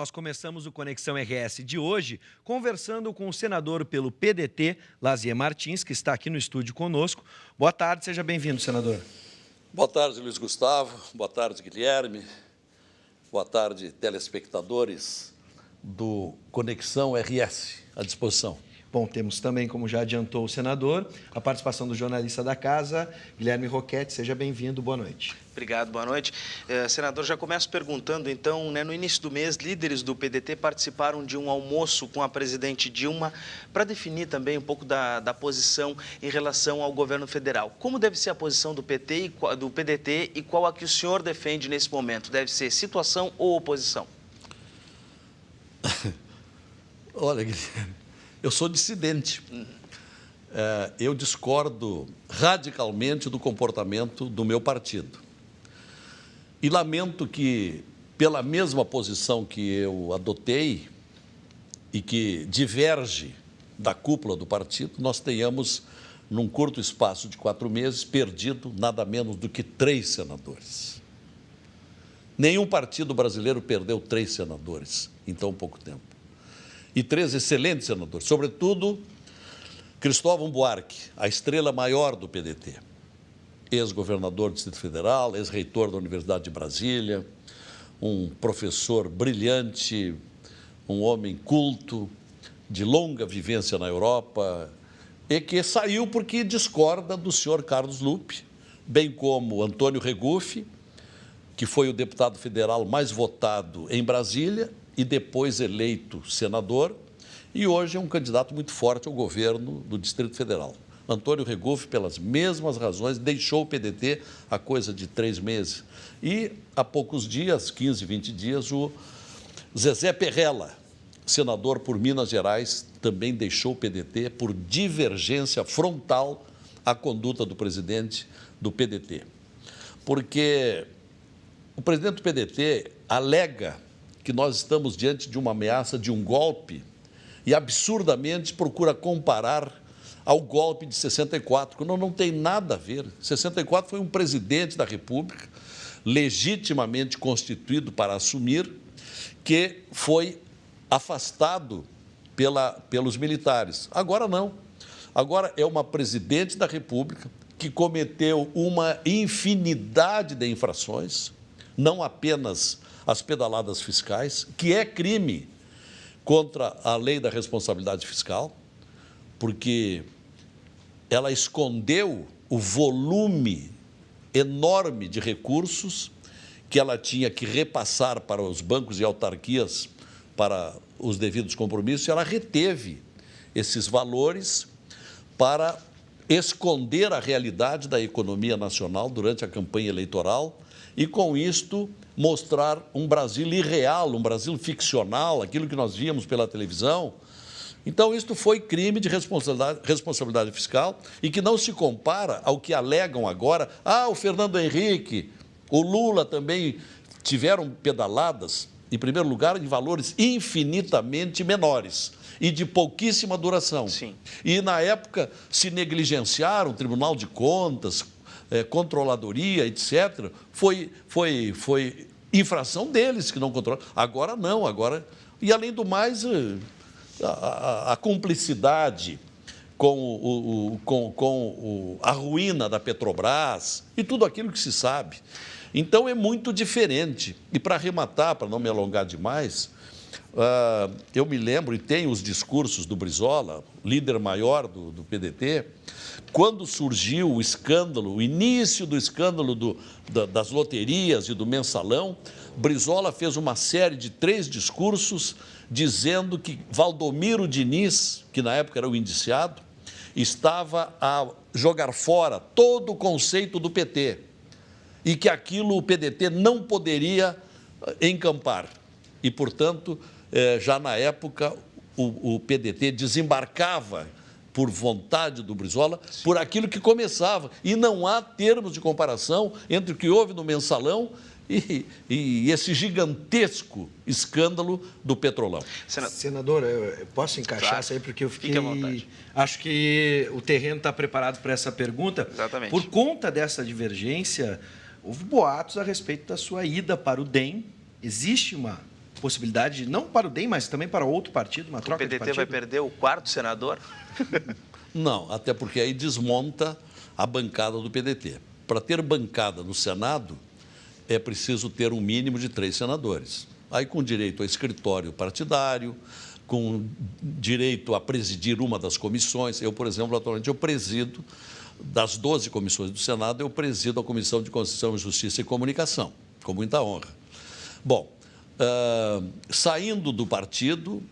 nós começamos o Conexão RS de hoje conversando com o senador pelo PDT, Lazier Martins, que está aqui no estúdio conosco. Boa tarde, seja bem-vindo, senador. Boa tarde, Luiz Gustavo. Boa tarde, Guilherme. Boa tarde, telespectadores do Conexão RS, à disposição. Bom, temos também, como já adiantou o senador, a participação do jornalista da casa, Guilherme Roquette. Seja bem-vindo, boa noite. Obrigado, boa noite. Senador, já começo perguntando, então, no início do mês, líderes do PDT participaram de um almoço com a presidente Dilma para definir também um pouco da posição em relação ao governo federal. Como deve ser a posição do PDT e qual a que o senhor defende nesse momento? Deve ser situação ou oposição? Olha, Guilherme, eu sou dissidente. Eu discordo radicalmente do comportamento do meu partido. E lamento que, pela mesma posição que eu adotei e que diverge da cúpula do partido, nós tenhamos, num curto espaço de 4 meses, perdido nada menos do que 3 senadores. Nenhum partido brasileiro perdeu 3 senadores em tão pouco tempo. E 3 excelentes senadores, sobretudo Cristóvão Buarque, a estrela maior do PDT, ex-governador do Distrito Federal, ex-reitor da Universidade de Brasília, um professor brilhante, um homem culto, de longa vivência na Europa, e que saiu porque discorda do senhor Carlos Lupe, bem como Antônio Regufe, que foi o deputado federal mais votado em Brasília, e depois eleito senador, e hoje é um candidato muito forte ao governo do Distrito Federal. Antônio Regufe, pelas mesmas razões, deixou o PDT há coisa de 3 meses. E há poucos dias, 15, 20 dias, o Zezé Perrella, senador por Minas Gerais, também deixou o PDT por divergência frontal à conduta do presidente do PDT. Porque o presidente do PDT alega que nós estamos diante de uma ameaça de um golpe e absurdamente procura comparar ao golpe de 64, quando não tem nada a ver. 64 foi um presidente da República, legitimamente constituído para assumir, que foi afastado pelos militares. Agora não. Agora é uma presidente da República que cometeu uma infinidade de infrações, não apenas as pedaladas fiscais, que é crime contra a lei da responsabilidade fiscal, porque ela escondeu o volume enorme de recursos que ela tinha que repassar para os bancos e autarquias para os devidos compromissos, e ela reteve esses valores para esconder a realidade da economia nacional durante a campanha eleitoral e, com isto, mostrar um Brasil irreal, um Brasil ficcional, aquilo que nós víamos pela televisão. Então, isto foi crime de responsabilidade fiscal e que não se compara ao que alegam agora. O Fernando Henrique, o Lula também tiveram pedaladas, em primeiro lugar, em valores infinitamente menores e de pouquíssima duração. Sim. E, na época, se negligenciaram o Tribunal de Contas, controladoria, etc., foi infração deles que não controlaram. Agora não, agora... E, além do mais, a cumplicidade com a ruína da Petrobras e tudo aquilo que se sabe. Então, é muito diferente. E, para arrematar, para não me alongar demais, eu me lembro, e tenho os discursos do Brizola, líder maior do PDT, quando surgiu o escândalo, o início do escândalo das loterias e do mensalão, Brizola fez uma série de 3 discursos dizendo que Valdomiro Diniz, que na época era o indiciado, estava a jogar fora todo o conceito do PT e que aquilo o PDT não poderia encampar. E, portanto, já na época, o PDT desembarcava por vontade do Brizola, por aquilo que começava. E não há termos de comparação entre o que houve no mensalão e esse gigantesco escândalo do Petrolão. Senador, eu posso encaixar Claro. isso aí, porque eu Fique à vontade. acho que o terreno está preparado para essa pergunta. Exatamente. Por conta dessa divergência, houve boatos a respeito da sua ida para o DEM. Existe uma possibilidade, não para o DEM, mas também para outro partido, uma troca de O PDT partido? vai perder o 4º senador? Não, até porque aí desmonta a bancada do PDT. Para ter bancada no Senado, é preciso ter um mínimo de 3 senadores. Aí com direito a escritório partidário, com direito a presidir uma das comissões. Eu, por exemplo, atualmente eu presido, das 12 comissões do Senado, eu presido a Comissão de Constituição, Justiça e Comunicação, com muita honra. Bom, saindo do partido,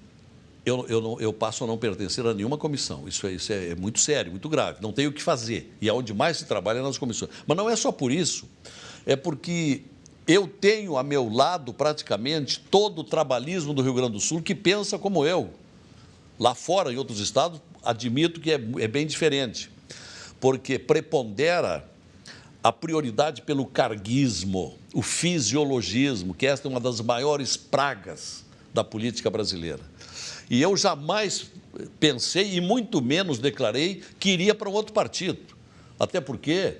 eu passo a não pertencer a nenhuma comissão. Isso é muito sério, muito grave. Não tem o que fazer. E é onde mais se trabalha nas comissões. Mas não é só por isso. É porque eu tenho a meu lado, praticamente, todo o trabalhismo do Rio Grande do Sul que pensa como eu. Lá fora, em outros estados, admito que é bem diferente. Porque prepondera a prioridade pelo carguismo, o fisiologismo, que esta é uma das maiores pragas da política brasileira. E eu jamais pensei, e muito menos declarei, que iria para um outro partido. Até porque,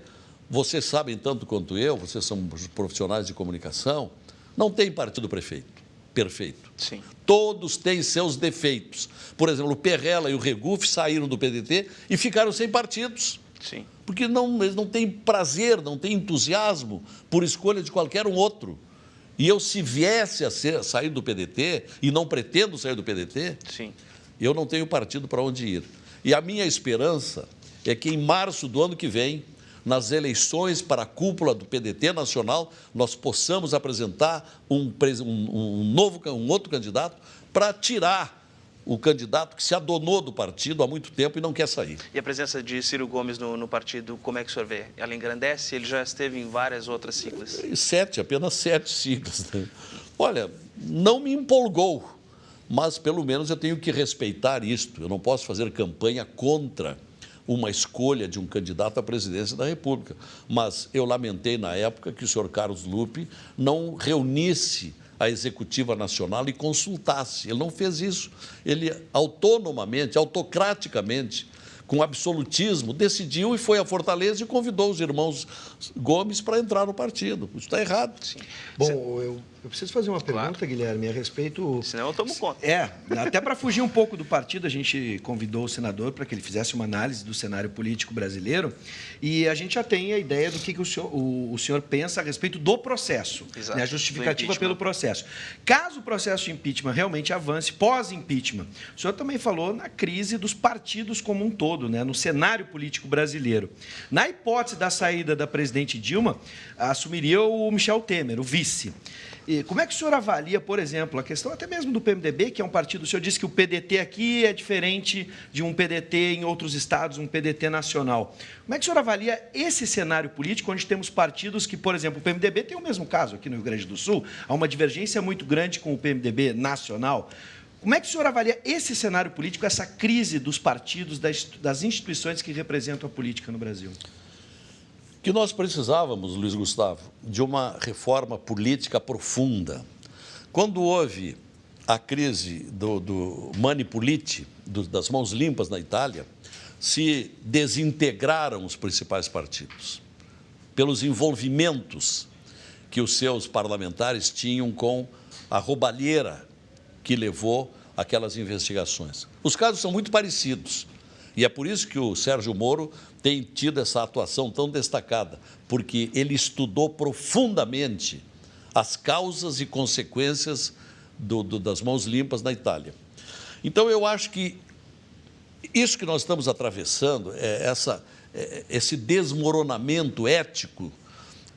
vocês sabem tanto quanto eu, vocês são profissionais de comunicação, não tem partido perfeito. Sim. Todos têm seus defeitos. Por exemplo, o Perrella e o Regufe saíram do PDT e ficaram sem partidos. Sim. Porque eles não têm prazer, não têm entusiasmo por escolha de qualquer um outro. E eu, se viesse a sair do PDT, e não pretendo sair do PDT, Sim. eu não tenho partido para onde ir. E a minha esperança é que em março do ano que vem, nas eleições para a cúpula do PDT nacional, nós possamos apresentar um outro candidato para tirar o candidato que se adonou do partido há muito tempo e não quer sair. E a presença de Ciro Gomes no partido, como é que o senhor vê? Ela engrandece? Ele já esteve em várias outras siglas. Apenas 7 siglas. Né? Olha, não me empolgou, mas pelo menos eu tenho que respeitar isto. Eu não posso fazer campanha contra uma escolha de um candidato à presidência da República. Mas eu lamentei na época que o senhor Carlos Lupe não reunisse a Executiva Nacional e consultasse. Ele não fez isso. Ele autonomamente, autocraticamente, com absolutismo, decidiu e foi a Fortaleza e convidou os irmãos Gomes para entrar no partido. Isso está errado. Sim. Bom, eu preciso fazer uma pergunta, Claro. Guilherme, a respeito... Senão eu tomo conta. Até para fugir um pouco do partido, a gente convidou o senador para que ele fizesse uma análise do cenário político brasileiro e a gente já tem a ideia do que o senhor pensa a respeito do processo, Exato. né, a justificativa Do impeachment. pelo processo. Caso o processo de impeachment realmente avance pós-impeachment, o senhor também falou na crise dos partidos como um todo, né, no cenário político brasileiro. Na hipótese da saída da presidente Dilma, assumiria o Michel Temer, o vice. E como é que o senhor avalia, por exemplo, a questão até mesmo do PMDB, que é um partido, o senhor disse que o PDT aqui é diferente de um PDT em outros estados, um PDT nacional. Como é que o senhor avalia esse cenário político, onde temos partidos que, por exemplo, o PMDB tem o mesmo caso aqui no Rio Grande do Sul, há uma divergência muito grande com o PMDB nacional. Como é que o senhor avalia esse cenário político, essa crise dos partidos, das instituições que representam a política no Brasil? Que nós precisávamos, Luiz Gustavo, de uma reforma política profunda. Quando houve a crise do Mani Puliti, das mãos limpas na Itália, se desintegraram os principais partidos, pelos envolvimentos que os seus parlamentares tinham com a roubalheira que levou aquelas investigações. Os casos são muito parecidos. E é por isso que o Sérgio Moro tem tido essa atuação tão destacada, porque ele estudou profundamente as causas e consequências das mãos limpas na Itália. Então, eu acho que isso que nós estamos atravessando, esse desmoronamento ético,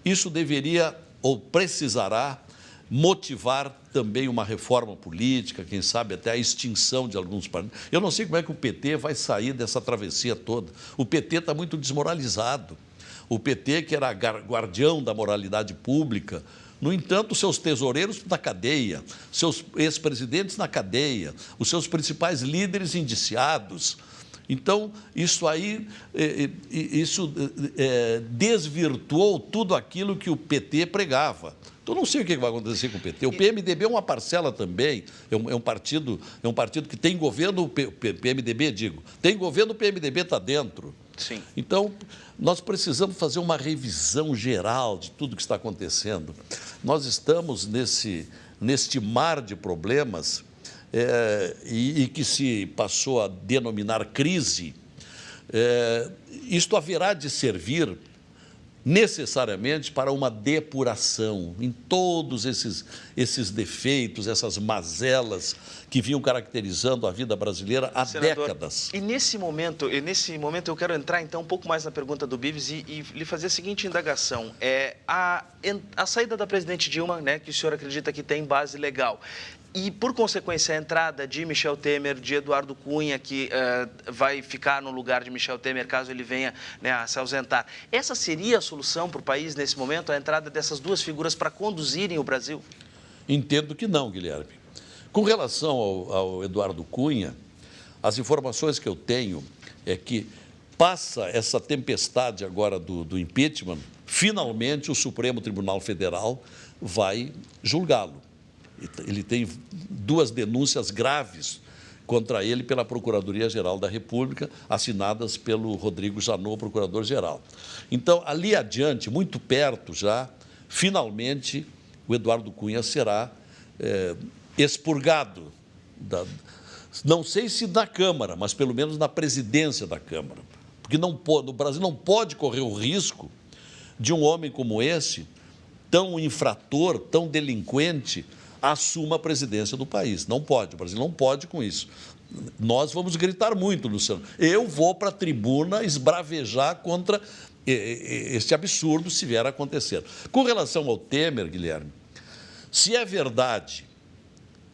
isso deveria ou precisará motivar também uma reforma política, quem sabe até a extinção de alguns partidos. Eu não sei como é que o PT vai sair dessa travessia toda. O PT está muito desmoralizado. O PT, que era guardião da moralidade pública, no entanto, seus tesoureiros na cadeia, seus ex-presidentes na cadeia, os seus principais líderes indiciados. Então, isso aí, desvirtuou tudo aquilo que o PT pregava. Então, não sei o que vai acontecer com o PT. O PMDB é uma parcela também, é um partido que tem governo, o PMDB, digo, tem governo, o PMDB está dentro. Sim. Então, nós precisamos fazer uma revisão geral de tudo que está acontecendo. Nós estamos neste mar de problemas e que se passou a denominar crise, isto haverá de servir necessariamente para uma depuração em todos esses defeitos, essas mazelas que vinham caracterizando a vida brasileira há Senador, décadas. E nesse momento eu quero entrar então um pouco mais na pergunta do Bibs e lhe fazer a seguinte indagação. A saída da presidente Dilma, né, que o senhor acredita que tem base legal, e, por consequência, a entrada de Michel Temer, de Eduardo Cunha, que vai ficar no lugar de Michel Temer caso ele venha, né, a se ausentar. Essa seria a solução para o país nesse momento, a entrada dessas duas figuras para conduzirem o Brasil? Entendo que não, Guilherme. Com relação ao Eduardo Cunha, as informações que eu tenho é que passa essa tempestade agora do impeachment, finalmente o Supremo Tribunal Federal vai julgá-lo. Ele tem 2 denúncias graves contra ele pela Procuradoria-Geral da República, assinadas pelo Rodrigo Janot, procurador-geral. Então, ali adiante, muito perto já, finalmente, o Eduardo Cunha será expurgado. Não sei se da Câmara, mas pelo menos na presidência da Câmara. Porque o Brasil não pode correr o risco de um homem como esse, tão infrator, tão delinquente, assuma a presidência do país. Não pode, o Brasil não pode com isso. Nós vamos gritar muito, Luciano. Eu vou para a tribuna esbravejar contra este absurdo se vier a acontecer. Com relação ao Temer, Guilherme, se é verdade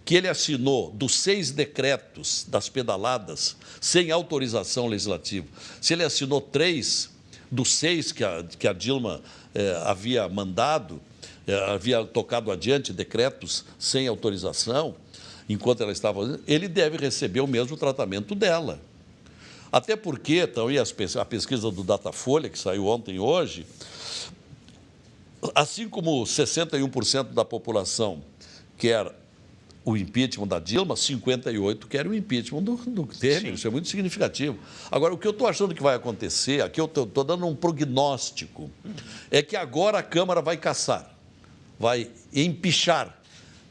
que ele assinou dos 6 decretos das pedaladas sem autorização legislativa, se ele assinou 3 dos 6 que a Dilma havia mandado, havia tocado adiante decretos sem autorização, enquanto ela estava... ele deve receber o mesmo tratamento dela. Até porque, então, e a pesquisa do Datafolha, que saiu ontem e hoje, assim como 61% da população quer o impeachment da Dilma, 58% querem o impeachment do Temer. Sim. Isso é muito significativo. Agora, o que eu estou achando que vai acontecer, aqui eu estou dando um prognóstico, é que agora a Câmara vai caçar, vai empichar,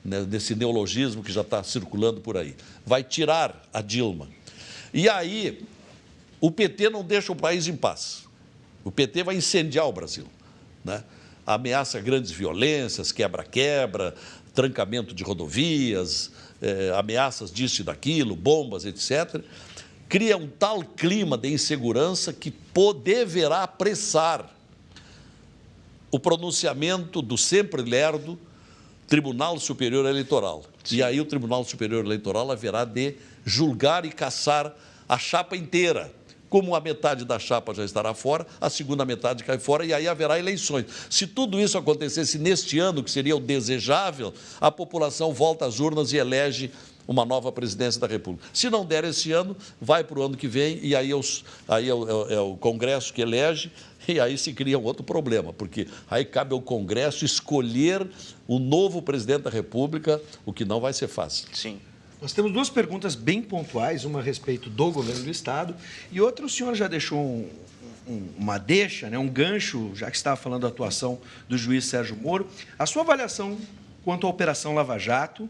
né, desse neologismo que já está circulando por aí, vai tirar a Dilma. E aí, o PT não deixa o país em paz. O PT vai incendiar o Brasil, né? Ameaça grandes violências, quebra-quebra, trancamento de rodovias, ameaças disso e daquilo, bombas, etc. Cria um tal clima de insegurança que deverá apressar o pronunciamento do sempre lerdo Tribunal Superior Eleitoral. Sim. E aí o Tribunal Superior Eleitoral haverá de julgar e caçar a chapa inteira. Como a metade da chapa já estará fora, a segunda metade cai fora e aí haverá eleições. Se tudo isso acontecesse neste ano, que seria o desejável, a população volta às urnas e elege uma nova presidência da República. Se não der esse ano, vai para o ano que vem e aí é o Congresso que elege e aí se cria um outro problema, porque aí cabe ao Congresso escolher o novo presidente da República, o que não vai ser fácil. Sim. Nós temos 2 perguntas bem pontuais, uma a respeito do governo do Estado e outra o senhor já deixou uma deixa, né, um gancho, já que estava falando da atuação do juiz Sérgio Moro. A sua avaliação quanto à Operação Lava Jato,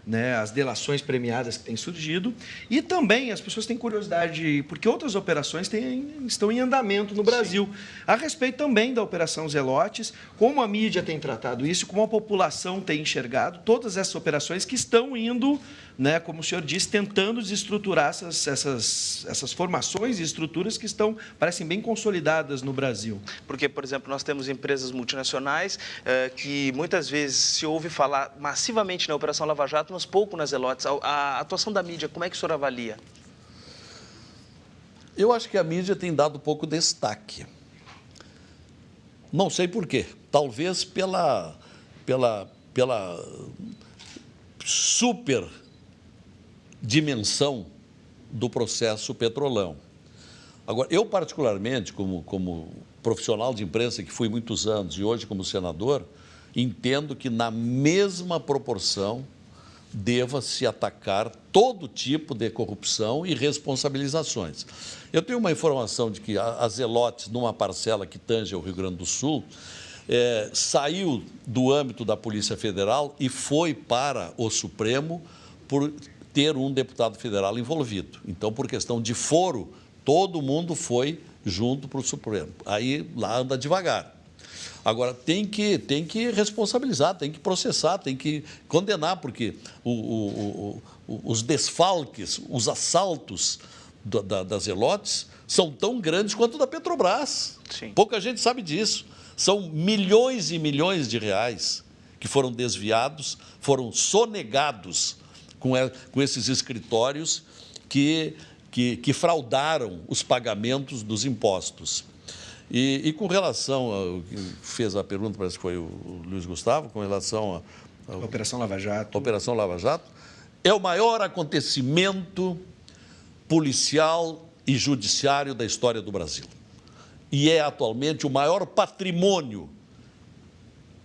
né, as delações premiadas que têm surgido, e também as pessoas têm curiosidade, porque outras operações estão em andamento no Brasil, sim, a respeito também da Operação Zelotes, como a mídia tem tratado isso, como a população tem enxergado todas essas operações que estão indo, né, como o senhor disse, tentando desestruturar essas formações e estruturas que parecem bem consolidadas no Brasil. Porque, por exemplo, nós temos empresas multinacionais que muitas vezes se ouve falar massivamente na Operação Lava Jato, mas pouco nas Zelotes. A atuação da mídia, como é que o senhor avalia? Eu acho que a mídia tem dado pouco destaque. Não sei por quê. Talvez pela super dimensão do processo Petrolão. Agora, eu particularmente, como profissional de imprensa que fui muitos anos e hoje como senador, entendo que na mesma proporção deva se atacar todo tipo de corrupção e responsabilizações. Eu tenho uma informação de que as Zelotes, numa parcela que tange ao Rio Grande do Sul, saiu do âmbito da Polícia Federal e foi para o Supremo por ter um deputado federal envolvido. Então, por questão de foro, todo mundo foi junto para o Supremo. Aí lá anda devagar. Agora, tem que responsabilizar, tem que processar, tem que condenar, porque os desfalques, os assaltos das Zelotes são tão grandes quanto da Petrobras. Sim. Pouca gente sabe disso. São milhões e milhões de reais que foram desviados, foram sonegados com esses escritórios que fraudaram os pagamentos dos impostos. E com relação ao que fez a pergunta, parece que foi o Luiz Gustavo, com relação à Operação Lava Jato. Operação Lava Jato, é o maior acontecimento policial e judiciário da história do Brasil. E é atualmente o maior patrimônio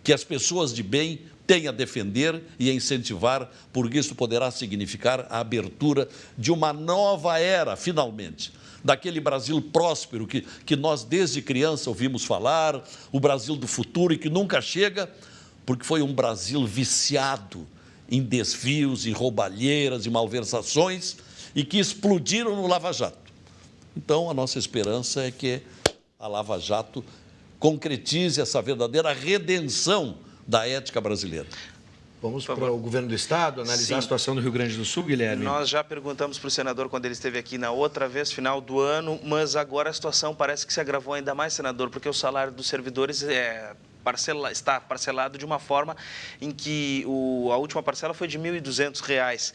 que as pessoas de bem têm a defender e a incentivar, porque isso poderá significar a abertura de uma nova era, finalmente, daquele Brasil próspero que nós desde criança ouvimos falar, o Brasil do futuro e que nunca chega, porque foi um Brasil viciado em desvios, em roubalheiras, em malversações e que explodiram no Lava Jato. Então, a nossa esperança é que a Lava Jato concretize essa verdadeira redenção da ética brasileira. Vamos para o governo do Estado, analisar Sim. a situação do Rio Grande do Sul, Guilherme? Nós já perguntamos para o senador quando ele esteve aqui na outra vez, final do ano, mas agora a situação parece que se agravou ainda mais, senador, porque o salário dos servidores está parcelado de uma forma em que a última parcela foi de R$ 1.200.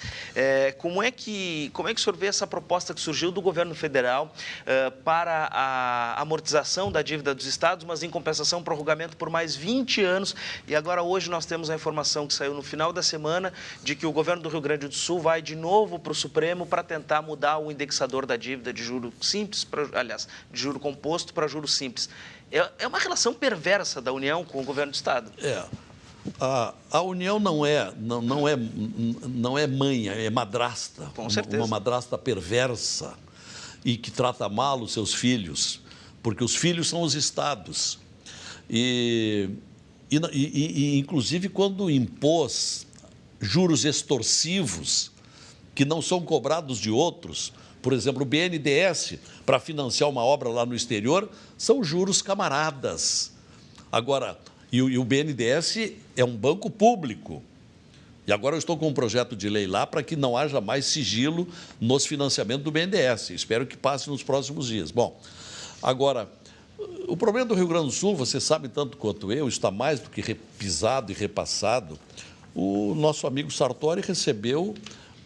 Como é que o senhor vê essa proposta que surgiu do governo federal para a amortização da dívida dos estados, mas em compensação prorrogamento por mais 20 anos? E agora hoje nós temos a informação que saiu no final da semana de que o governo do Rio Grande do Sul vai de novo para o Supremo para tentar mudar o indexador da dívida de juro simples, de juro composto para juro simples. É uma relação perversa da União com o governo do Estado. A União não é mãe, é madrasta. Com certeza. Uma madrasta perversa e que trata mal os seus filhos, porque os filhos são os estados. E inclusive, quando impôs juros extorsivos que não são cobrados de outros, por exemplo, o BNDES, para financiar uma obra lá no exterior, são juros camaradas. Agora, e o BNDES é um banco público. E agora eu estou com um projeto de lei lá para que não haja mais sigilo nos financiamentos do BNDES. Espero que passe nos próximos dias. Bom, agora, o problema do Rio Grande do Sul, você sabe tanto quanto eu, está mais do que repisado e repassado. O nosso amigo Sartori recebeu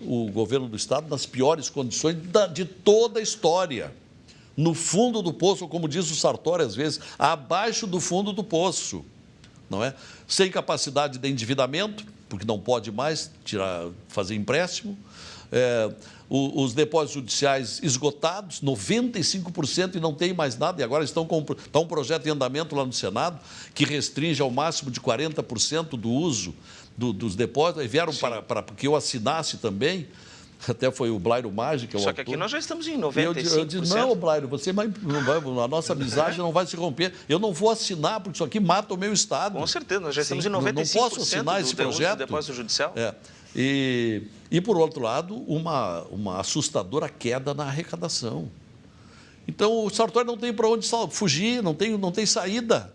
o governo do Estado nas piores condições de toda a história. No fundo do poço, como diz o Sartori às vezes, abaixo do fundo do poço, não é? Sem capacidade de endividamento, porque não pode mais fazer empréstimo, os depósitos judiciais esgotados, 95% e não tem mais nada, e agora está um projeto em andamento lá no Senado que restringe ao máximo de 40% do uso dos depósitos, e vieram para que eu assinasse também, até foi o Blairo Maggi, que é o Só que autor. aqui nós já estamos em 95%. Eu disse, não, Blairo, a nossa amizade não vai se romper. Eu não vou assinar, porque isso aqui mata o meu Estado. Com certeza, nós já estamos em 95% não posso assinar esse projeto. do depósito judicial. E, por outro lado, uma assustadora queda na arrecadação. Então, o Sartori não tem para onde fugir, não tem saída.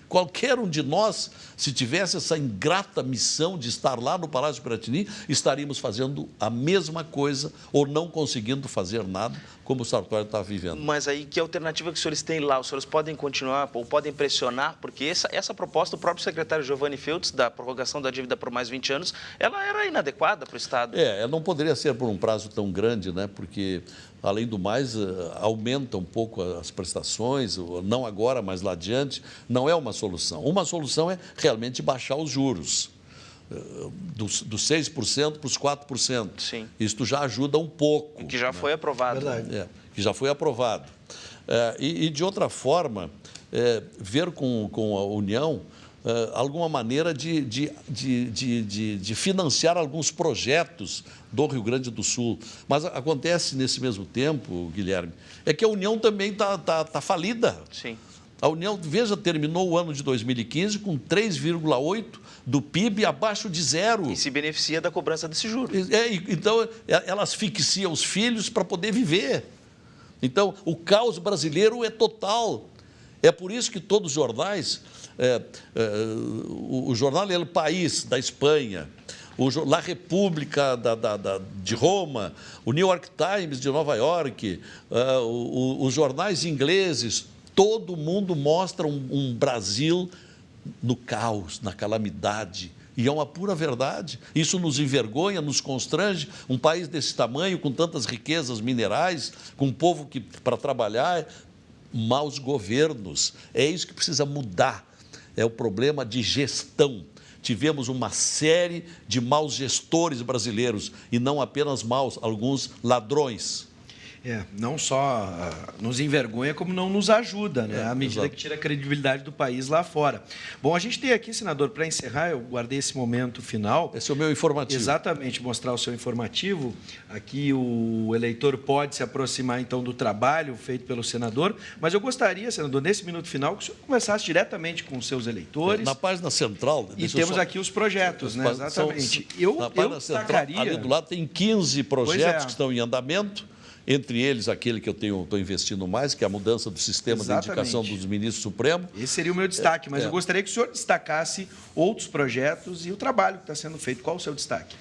Qualquer um de nós, se tivesse essa ingrata missão de estar lá no Palácio Piratini, estaríamos fazendo a mesma coisa ou não conseguindo fazer nada, como o Sartori está vivendo. Mas aí, que alternativa que os senhores têm lá? Os senhores podem continuar ou podem pressionar? Porque essa proposta, o próprio secretário Giovanni Feltz, da prorrogação da dívida por mais 20 anos, ela era inadequada para o Estado. Não poderia ser por um prazo tão grande, né? Porque, além do mais, aumenta um pouco as prestações, não agora, mas lá adiante, não é uma solução. Uma solução é realmente baixar os juros, dos 6% para os 4%. Sim. Isto já ajuda um pouco. Que já foi aprovado. Verdade. Que já foi aprovado. E de outra forma, ver com a União alguma maneira de financiar alguns projetos do Rio Grande do Sul. Mas acontece nesse mesmo tempo, Guilherme, é que a União também está falida. Sim. A União, veja, terminou o ano de 2015 com 3,8% do PIB, abaixo de zero. E se beneficia da cobrança desse juro. Então, ela asfixia os filhos para poder viver. Então, o caos brasileiro é total. É por isso que todos os jornais, o jornal El País, da Espanha, La República de Roma, o New York Times de Nova York, os jornais ingleses, todo mundo mostra um Brasil no caos, na calamidade. E é uma pura verdade. Isso nos envergonha, nos constrange. Um país desse tamanho, com tantas riquezas minerais, com um povo que, para trabalhar, maus governos. É isso que precisa mudar. É o problema de gestão. Tivemos uma série de maus gestores brasileiros, e não apenas maus, alguns ladrões. Não só nos envergonha, como não nos ajuda, né? À medida exato. que tira a credibilidade do país lá fora. Bom, a gente tem aqui, senador, para encerrar, eu guardei esse momento final. Esse é o meu informativo. Exatamente, mostrar o seu informativo. Aqui o eleitor pode se aproximar, então, do trabalho feito pelo senador, mas eu gostaria, senador, nesse minuto final, que o senhor conversasse diretamente com os seus eleitores. Na página central... E temos aqui os projetos, né? Exatamente. Na página central, ali do lado, tem 15 projetos que estão em andamento. Entre eles, aquele que eu estou investindo mais, que é a mudança do sistema de indicação dos ministros supremos. Esse seria o meu destaque, mas eu gostaria que o senhor destacasse outros projetos e o trabalho que está sendo feito. Qual o seu destaque?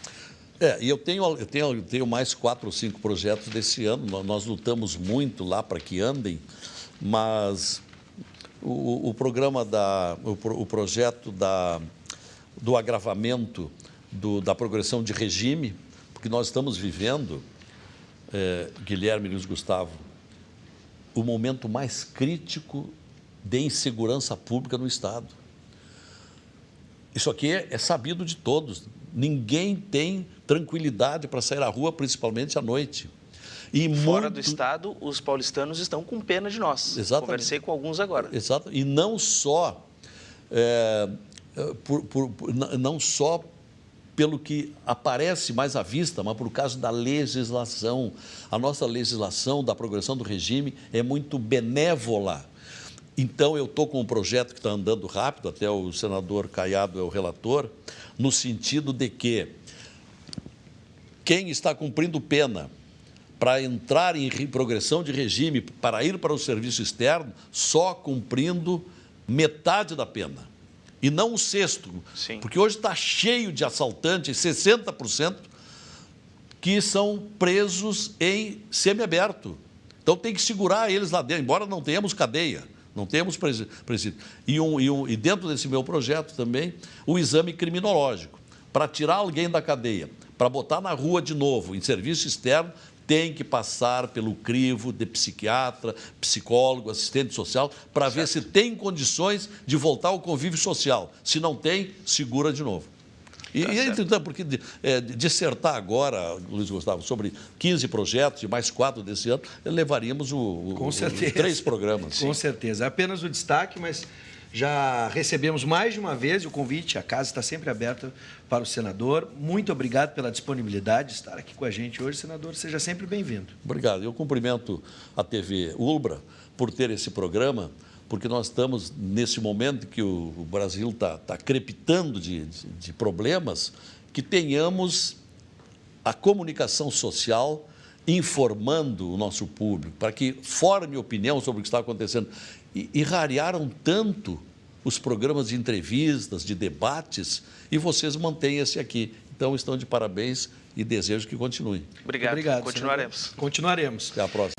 E eu tenho mais 4 ou 5 projetos desse ano. Nós lutamos muito lá para que andem, mas o projeto do agravamento da progressão de regime, porque nós estamos vivendo... Guilherme e Luiz Gustavo, o momento mais crítico de insegurança pública no Estado. Isso aqui é sabido de todos. Ninguém tem tranquilidade para sair à rua, principalmente à noite. E fora do Estado, os paulistanos estão com pena de nós. Exatamente. Conversei com alguns agora. Exato. E não só, não só pelo que aparece mais à vista, mas por causa da legislação. A nossa legislação da progressão do regime é muito benévola. Então, eu estou com um projeto que está andando rápido, até o senador Caiado é o relator, no sentido de que quem está cumprindo pena para entrar em progressão de regime, para ir para o serviço externo, só cumprindo metade da pena. E não um sexto, Sim. Porque hoje está cheio de assaltantes, 60%, que são presos em semiaberto. Então tem que segurar eles lá dentro, embora não tenhamos cadeia, não temos presídio. E dentro desse meu projeto também, o exame criminológico. Para tirar alguém da cadeia, para botar na rua de novo, em serviço externo, tem que passar pelo crivo de psiquiatra, psicólogo, assistente social, para ver se tem condições de voltar ao convívio social. Se não tem, segura de novo. Então, porque dissertar agora, Luiz Gustavo, sobre 15 projetos e mais 4 desse ano, levaríamos os 3 programas. Com certeza. Apenas o destaque, mas já recebemos mais de uma vez o convite, a casa está sempre aberta para o senador. Muito obrigado pela disponibilidade de estar aqui com a gente hoje, senador. Seja sempre bem-vindo. Obrigado. Eu cumprimento a TV Ulbra por ter esse programa, porque nós estamos nesse momento que o Brasil está crepitando de problemas, que tenhamos a comunicação social informando o nosso público, para que forme opinião sobre o que está acontecendo. E rarearam tanto os programas de entrevistas, de debates, e vocês mantêm esse aqui. Então, estão de parabéns e desejo que continuem. Obrigado. Continuaremos. Continuaremos. Até a próxima.